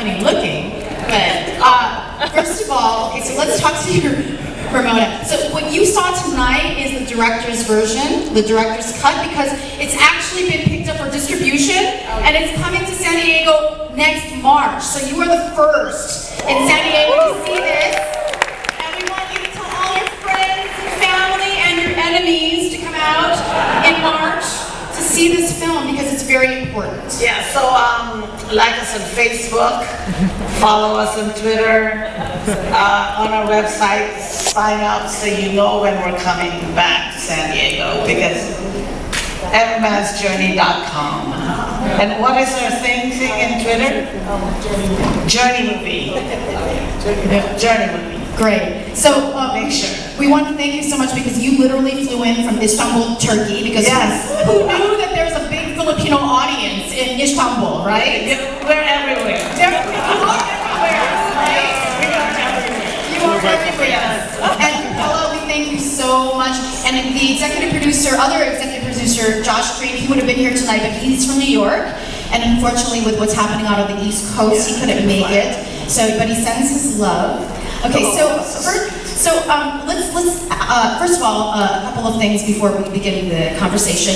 funny looking, but first of all, okay, so let's talk to your Ramona. So what you saw tonight is the director's version, the director's cut, because it's actually been picked up for distribution, and it's coming to San Diego next March. So you are the first in San Diego to see this, and we want you to tell all your friends and family and your enemies to come out in March to see this film because it's very important. Yeah, so like us on Facebook, follow us on Twitter, on our website, sign up so you know when we're coming back to San Diego, because everymansjourney.com. And what is our thing in Twitter? Journey Movie. Journey Movie. Great. So make sure. We want to thank you so much because you literally flew in from Istanbul, Turkey, because who knew that there's a big Filipino audience in Istanbul, right? We're everywhere. You are everywhere, right? You are everywhere. And Capella, we thank you so much. And the executive producer, other executive producer, Josh Green, he would have been here tonight, but he's from New York. And unfortunately, with what's happening out on the East Coast, he couldn't make it. So, but he sends his love. Okay, let's first of all, a couple of things before we begin the conversation.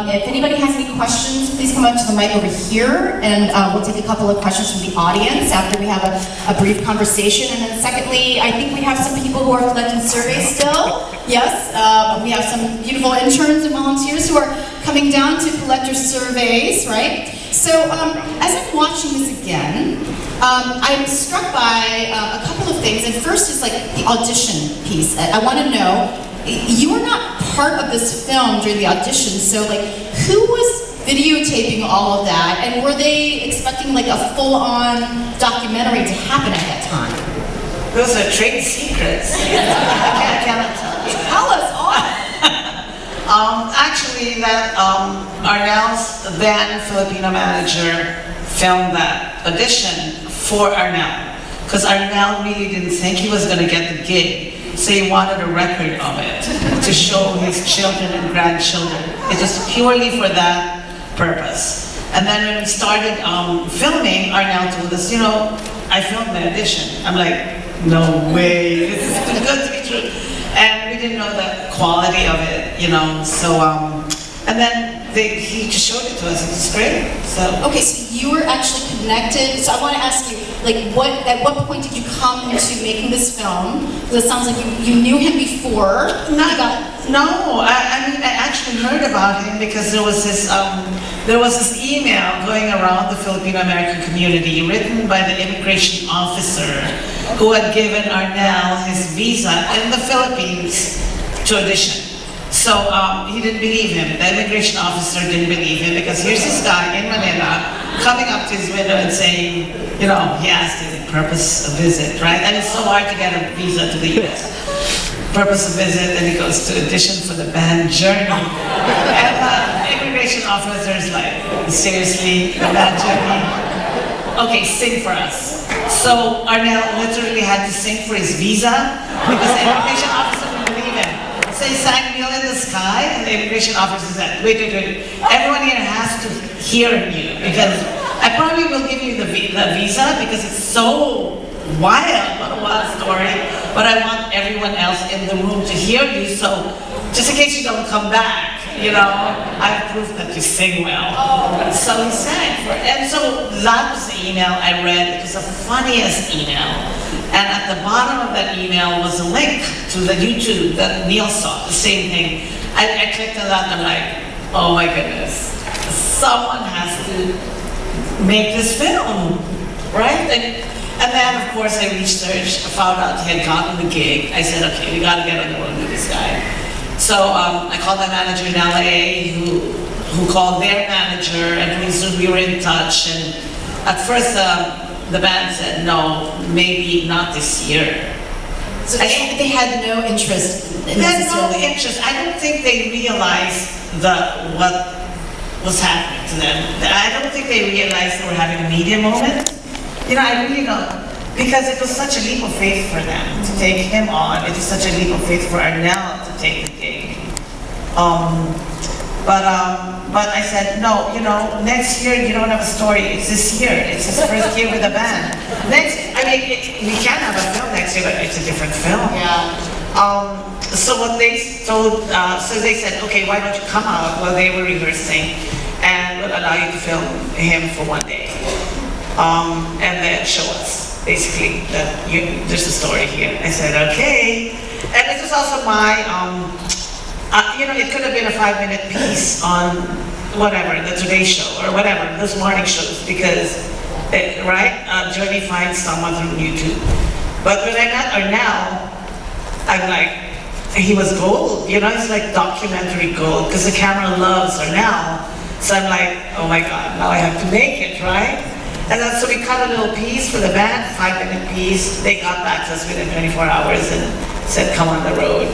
If anybody has any questions, please come up to the mic over here, and we'll take a couple of questions from the audience after we have a brief conversation. And then secondly, I think we have some people who are collecting surveys still. Yes, we have some beautiful interns and volunteers who are coming down to collect your surveys, right? So as I'm watching this again, I'm struck by a couple of things, and first is like the audition piece. I want to know, you were not part of this film during the audition, so like, who was videotaping all of that, and were they expecting like a full-on documentary to happen at that time? Those are trade secrets. I cannot tell you. Tell us all. Actually, that Arnel's then Filipino manager filmed that audition for Arnel, because Arnel really didn't think he was going to get the gig, so he wanted a record of it to show his children and grandchildren. It was purely for that purpose. And then when we started filming, Arnel told us, you know, I filmed the audition. I'm like, no way, this is too good to be true. And we didn't know the quality of it, you know, so, and then he just showed it to us. It was great. So okay, so you were actually connected. So I want to ask you, like, at what point did you come into making this film? Because it sounds like you knew him before. No, I mean, I actually heard about him because there was this email going around the Filipino American community written by the immigration officer who had given Arnel his visa in the Philippines to audition. So he didn't believe him. The immigration officer didn't believe him because here's this guy in Manila coming up to his window and saying, you know, he asked his purpose of visit, right? And it's so hard to get a visa to the US. Purpose of visit, and he goes to audition for the band Journey. And the immigration officer is like, seriously, the band Journey? Okay, sing for us. So Arnel literally had to sing for his visa because the immigration officer didn't believe him. So he sang Wheel in the Sky, and the immigration officer said, wait, everyone here has to hear you, because I probably will give you the visa because it's so wild, what a wild story, but I want everyone else in the room to hear you, so just in case you don't come back, you know, I have proof that you sing well. So he sang for it. And so that was the email I read. It was the funniest email. And at the bottom of that email was a link to the YouTube that Neil saw, the same thing. I clicked on that and I'm like, oh my goodness, someone has to make this film, right? And then, of course, I researched, found out he had gotten the gig. I said, okay, we gotta get on the road with this guy. So I called my manager in LA, who called their manager, and pretty soon we were in touch. And at first, the band said, no, maybe not this year. So they had no interest in They had no interest. I don't think they realized what was happening to them. I don't think they realized they were having a media moment. You know, I really don't. Because it was such a leap of faith for them to take him on. It was such a leap of faith for Arnel to take the gig. but I said, no, next year you don't have a story. It's this year. It's his first year with a band. We can have a film next year, but it's a different film. Yeah. So what they told, so they said, okay, why don't you come out while they were rehearsing, and we'll allow you to film him for one day, and then show us basically that there's a story here. I said, okay, and it was also my, it could have been a 5-minute piece on whatever, the Today Show or whatever, those morning shows, because, Journey finds someone through YouTube. But when I met Arnel, I'm like, he was gold, it's like documentary gold, because the camera loves Arnel. So I'm like, oh my God, now I have to make it, right? And then so we cut a little piece for the band, 5-minute piece. They got back to us within 24 hours and said, come on the road.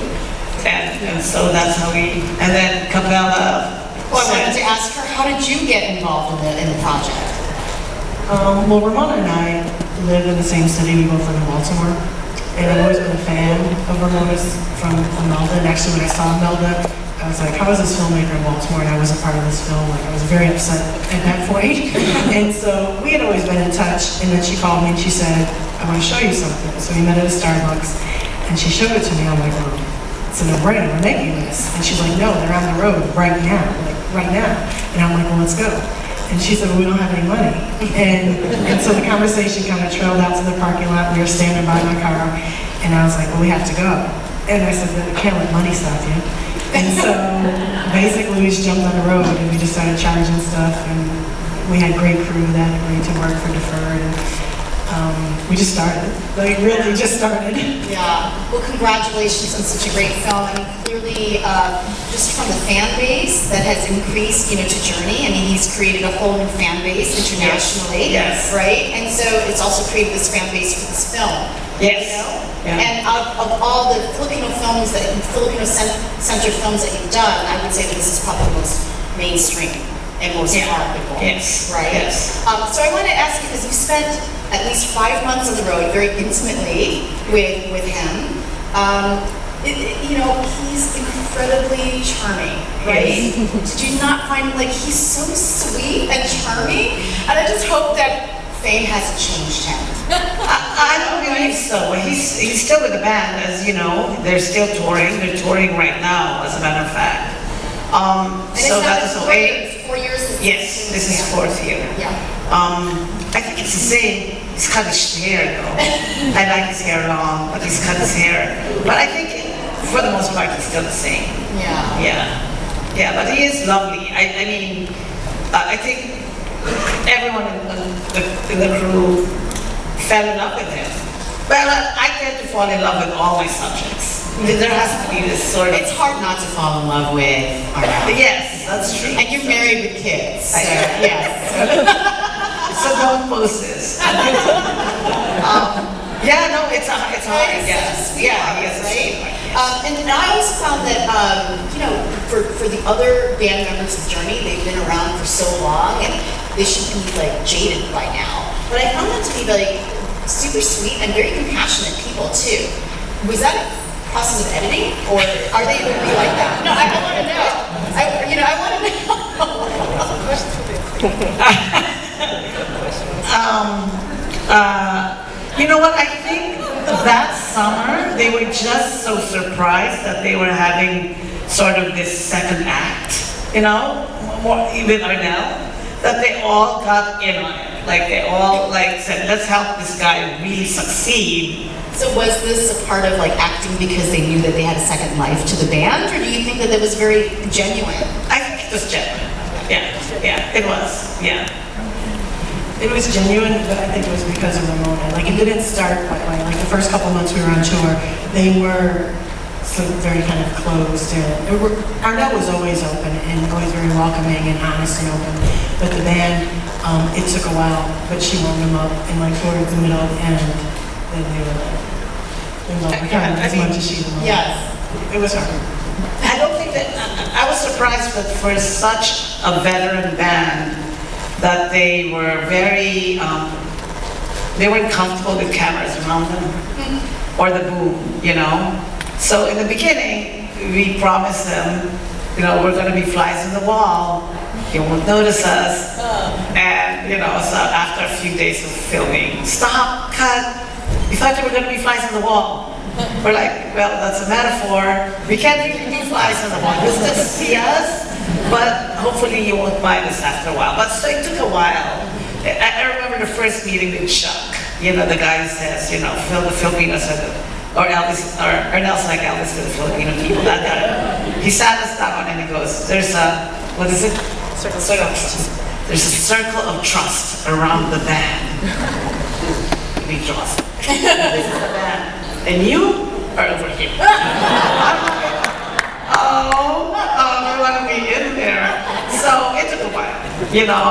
And so that's how and then Capella. Well, I wanted to ask her, how did you get involved in the project? Well, Ramona and I live in the same city. We both live in Baltimore. And I've always been a fan of Ramona's from Melda. And actually, when I saw Melda, I was like, how is this filmmaker in Baltimore? And I wasn't part of this film. Like, I was very upset at that point. And so we had always been in touch. And then she called me and she said, I want to show you something. So we met at a Starbucks. And she showed it to me. I'm like, well, it's a no-brainer. We're making this. And she's like, no, they're on the road right now. Like, right now. And I'm like, well, let's go. And she said, well, we don't have any money. And so the conversation kind of trailed out to the parking lot. We were standing by my car, and I was like, well, we have to go. And I said, well, you can't let money stop you. And so basically we just jumped on the road, and we just started charging stuff, and we had great crew that agreed to work for Deferred. And we just started, like really just started. Yeah, well, congratulations on such a great film. I mean, clearly, just from the fan base that has increased, to Journey. I mean, he's created a whole new fan base internationally, yes. Right? And so it's also created this fan base for this film. Yes. Yeah. And of all the Filipino Filipino-centered films that you've done, I would say that this is probably the most mainstream and most marketable. Yes. Right? Yes. So I want to ask you, because you've spent at least 5 months on the road very intimately with him. He's incredibly charming, right? Yes. Did you not find he's so sweet and charming? And I just hope that fame hasn't changed him. I don't believe so. He's still with the band, as you know. They're still touring. They're touring right now, as a matter of fact. And so that is is a way. 4 years. Yes, this is 4th year. Yeah. I think it's the same. He's cut his hair though. I like his hair long, but he's cut his hair. But I think for the most part, it's still the same. Yeah. Yeah, but he is lovely. I think everyone in the crew fell in love with him. Well, I tend to fall in love with all my subjects. There has to be this sort of... It's hard not to fall in love with Arnel. Yes, that's true. And you're married with kids, so yes. So don't post this. It's hard. Yes. Right? And I always found that, for the other band members of Journey, they've been around for so long, and they should be jaded by now. But I found them to be super sweet and very compassionate people too. Was that a process of editing, or are they going to be like that? No, I want to know. I want to know. You know what? I think that summer they were just so surprised that they were having sort of this second act, with Arnel, that they all got in on it. They all said, let's help this guy really succeed. So was this a part of acting because they knew that they had a second life to the band, or do you think that it was very genuine? I think it was genuine. Yeah, it was. Yeah. It was genuine, but I think it was because of Ramona. It didn't start the first couple months we were on tour, they were very kind of closed. Arnel was always open and always very welcoming and honest and open. But the band, it took a while, but she warmed them up, and towards the middle and then they were in love with her as much as she was. Yes. It was hard. I don't think that, I was surprised that for such a veteran band, that they were very, they weren't comfortable with cameras around them, or the boom, So in the beginning, we promised them, we're going to be flies on the wall, he won't notice us. And, so after a few days of filming, stop, cut. We thought you were going to be flies on the wall. We're like, well, that's a metaphor. We can't really be flies on the wall. You'll just see us, but hopefully you won't mind us after a while. But so it took a while. I remember the first meeting with Chuck. The guy says, Phil, the Filipinos are or Elvis, or Nelson like Elvis to the Filipino people, that guy. He sat us down and he goes, there's a, what is it? Circle of trust. There's a circle of trust around the band. We trust. This is the band. And you are over here. I'm like, oh, we want to be in there. So it took a while,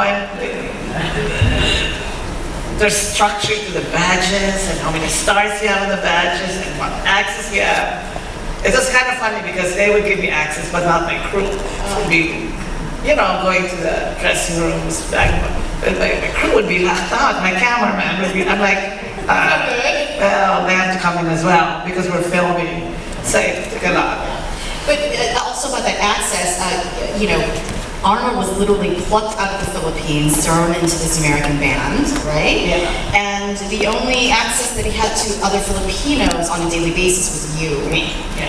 and there's structure to the badges and how many stars you have on the badges and what access you have. It was kind of funny because they would give me access, but not my crew. Would be, going to the dressing rooms. My crew would be left out. My cameraman would be. I'm like, well, they have to come in as well because we're filming. So it took a lot. But also about that access, Arnold was literally plucked out of the Philippines, thrown into this American band, right? Yeah. And the only access that he had to other Filipinos on a daily basis was you,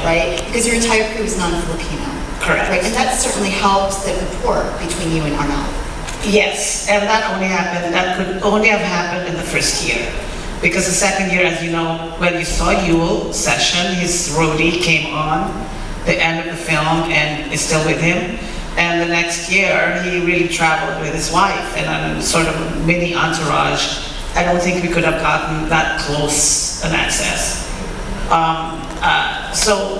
right? Because your entire crew is non-Filipino. Correct. Right? And that certainly helped the rapport between you and Arnold. Yes, and that could only have happened in the first year. Because the second year, as you know, when you saw Yule Session, his roadie came on the end of the film and is still with him. And the next year, he really traveled with his wife and a sort of mini entourage. I don't think we could have gotten that close an access. So,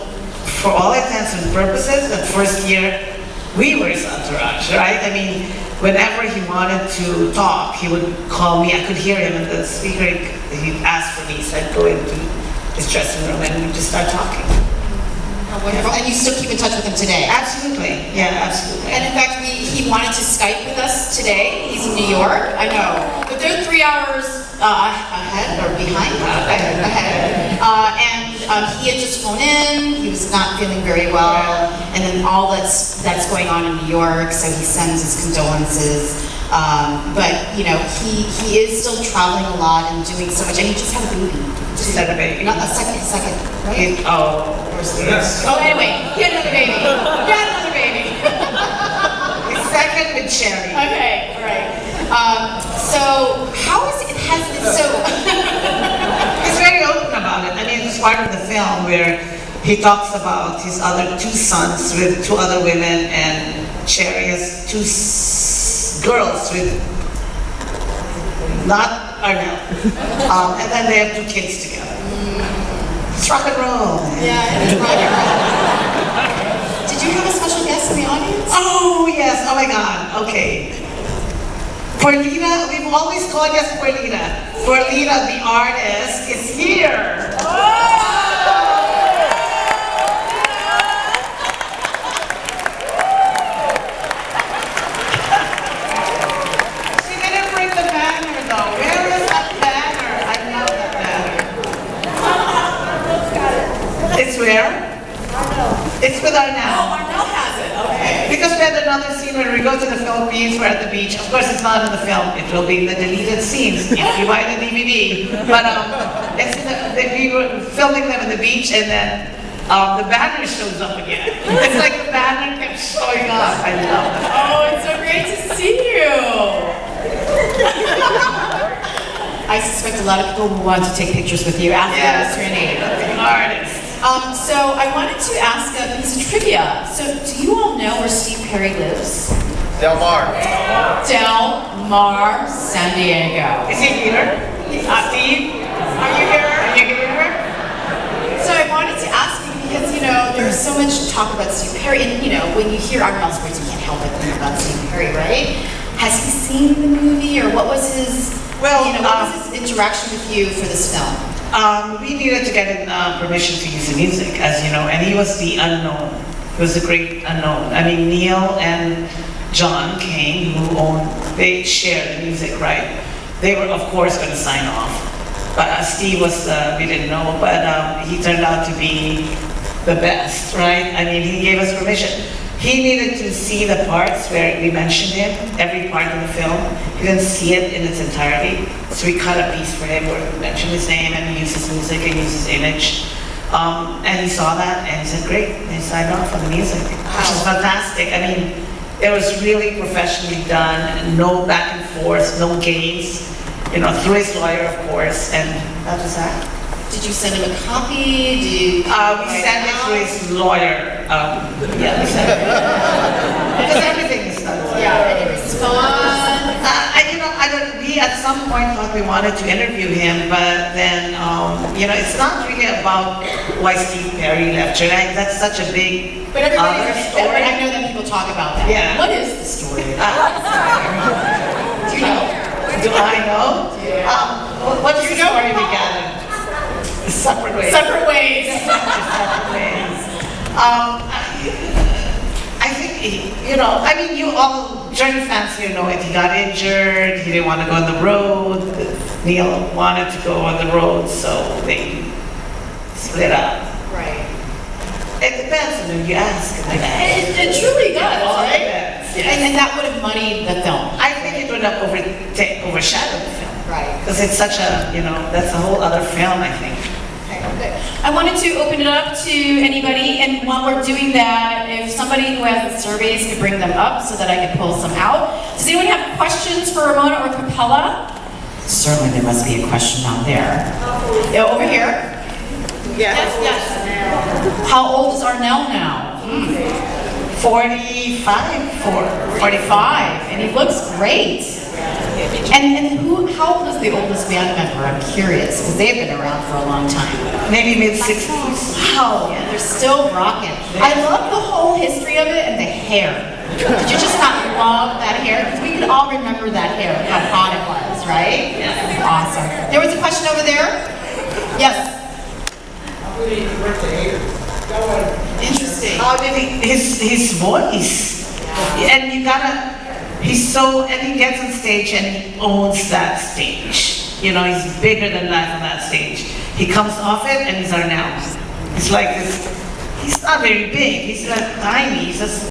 for all intents and purposes, that first year, we were his entourage, right? I mean, whenever he wanted to talk, he would call me. I could hear him in the speaker. He'd ask for me, so I'd go into his dressing room and we'd just start talking. Oh, wonderful. And you still keep in touch with him today? Absolutely. Yeah, absolutely. And in fact, he wanted to Skype with us today. He's in New York. I know. But they're 3 hours ahead or behind? Ahead. And he had just flown in. He was not feeling very well. And then all that's going on in New York, so he sends his condolences. But, he is still traveling a lot and doing so much. And he just had a baby. Just had a baby. Not a second, right? Yes. Oh, anyway, he had another baby. He had another baby. His second with Cherry. Okay, all right. So, how is it? He's very open about it. I mean, it's part of the film where he talks about his other 2 sons with 2 other women, and Cherry has 2 girls with not Arnel. And then they have 2 kids together. It's rock and roll. Yeah, it's rock and roll. Did you have a special guest in the audience? Oh, yes. Oh, my God. Okay. Perlita, we've always called us Perlita. Perlita, the artist, is here. She didn't bring the banner, though. Where is that banner? I love that banner. It's where? It's with Arnel. Oh, Arnel has it. Okay. Because we had another scene when we go to the Philippines, we're at the beach. Of course, it's not in the film. It will be in the deleted scenes if you buy the DVD. But it's we were filming them at the beach, and then the banner shows up again. It's like the banner kept showing up. I love that. Oh, it's so great to see you. I suspect a lot of people will want to take pictures with you after Yes. Mr. Anade. Artist. So I wanted to ask a piece of trivia. So do you all know where Steve Perry lives? Del Mar. Del Mar, San Diego. Is he here? Steve? Are you here? Are you here? So I wanted to ask you because, there's so much talk about Steve Perry, and, when you hear Arnel's voice, you can't help but think about Steve Perry, right? Has he seen the movie, or what was his, what was his interaction with you for this film? We needed to get permission to use the music, as you know, and he was the unknown. He was the great unknown. I mean, Neil and John Kane, they shared the music, right? They were, of course, going to sign off. But Steve was, we didn't know, but he turned out to be the best, right? I mean, he gave us permission. He needed to see the parts where we mentioned him, every part of the film. He didn't see it in its entirety. So we cut a piece for him where we mentioned his name and we used his music and used his image. And he saw that and he said, great, and he signed off on the music, which is fantastic. I mean, it was really professionally done, no back and forth, no games, you know, through his lawyer, of course, and that was that. Did you send him a copy? We sent it through his lawyer. Yeah, we sent it. Because everything is done. Yeah, and it was fun. We at some point thought we wanted to interview him, but then, it's not really about why Steve Perry left. Right? That's such a big But other story. I know that people talk about that. Yeah. What is the story? Do you know? Do I know? What's the story we gathered? Separate ways. Separate ways. Separate ways. I think, you all, Journey fans here know it. He got injured, he didn't want to go on the road. Neil wanted to go on the road, so they split up. Right. It depends on who you ask. It truly does, all right? depends, yes. And that would have muddied the film. I think it would have overshadowed the film. Right. Because it's such a, that's a whole other film, I think. I wanted to open it up to anybody, and while we're doing that, if somebody who has the surveys could bring them up so that I could pull some out. Does anyone have questions for Ramona or Capella? Certainly there must be a question out there. Yeah, over here. Yes. How old is Arnell now? 45, 45, and he looks great. And how old is the oldest band member? I'm curious, because they've been around for a long time. maybe mid-60s. Wow, yeah, they're still rocking. I love the whole history of it and the hair. Did you just not love that hair? Because we can all remember that hair, how hot it was, right? Yeah. Awesome. There was a question over there? Yes. Interesting. How did his voice? And you gotta, and he gets on stage and he owns that stage. He's bigger than life on that stage. He comes off it and he's Arnell. He's like this, he's not very big, he's like tiny, he's just